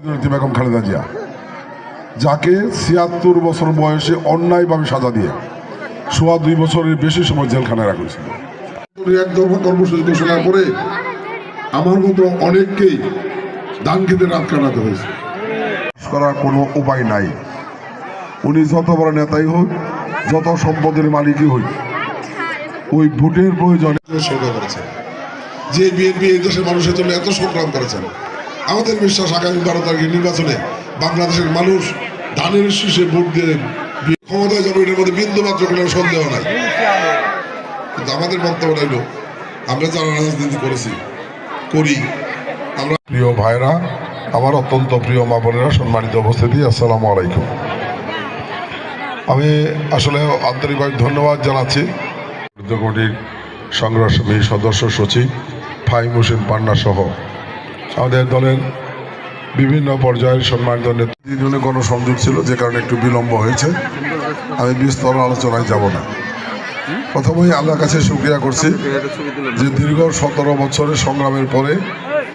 বেগম খালেদা জিয়া, যাকে ৭৬ বছর বয়সে অন্যায়ভাবে সাজা দিয়ে ২.৫ বছরের বেশি সময় জেলখানায় রাখা হয়েছিল। এক দফা কর্মসূচি ঘোষণার পরে আমার মতো অনেককেই ধান খেতে রাত কাটাতে হয়েছে। করার কোনো উপায় নাই। উনি যত বড় নেতাই হোক, যত সম্পদের মালিকই হোক, ওই ভোটের প্রয়োজনে সেবা করেছেন। যে বিএনপি এই দেশের মানুষের জন্য এত সংগ্রাম করেছেন, আমাদের বিশ্বাস আগামী 12 তারিখের নির্বাচনে বাংলাদেশের মানুষ ধানের শীষে ভোট দিয়ে ক্ষমতায় যাবে, এটার মধ্যে বিন্দু মাত্র কোনো সন্দেহ নাই। কিন্তু আমাদের বক্তব্য রইল, আমরা যারা রাজনীতি করি আমরা। প্রিয় ভাইরা, আমার অত্যন্ত প্রিয় মা বোনেরা, সম্মানিত উপস্থিতি, আসসালামু আলাইকুম। আমি আসলে আন্তরিকভাবে ধন্যবাদ জানাচ্ছি কমিটির সংগ্রামী সদস্য সচিব ফাহিম হোসেন পান্না সহ আমাদের দলের বিভিন্ন পর্যায়ের সম্মানিত নেতৃত্বে গণসংযোগ ছিল, যে কারণে একটু বিলম্ব হয়েছে। আমি বিস্তর আলোচনায় যাব না। প্রথমেই আল্লাহর কাছে শুকরিয়া করছি যে দীর্ঘ ১৭ বছরের সংগ্রামের পরে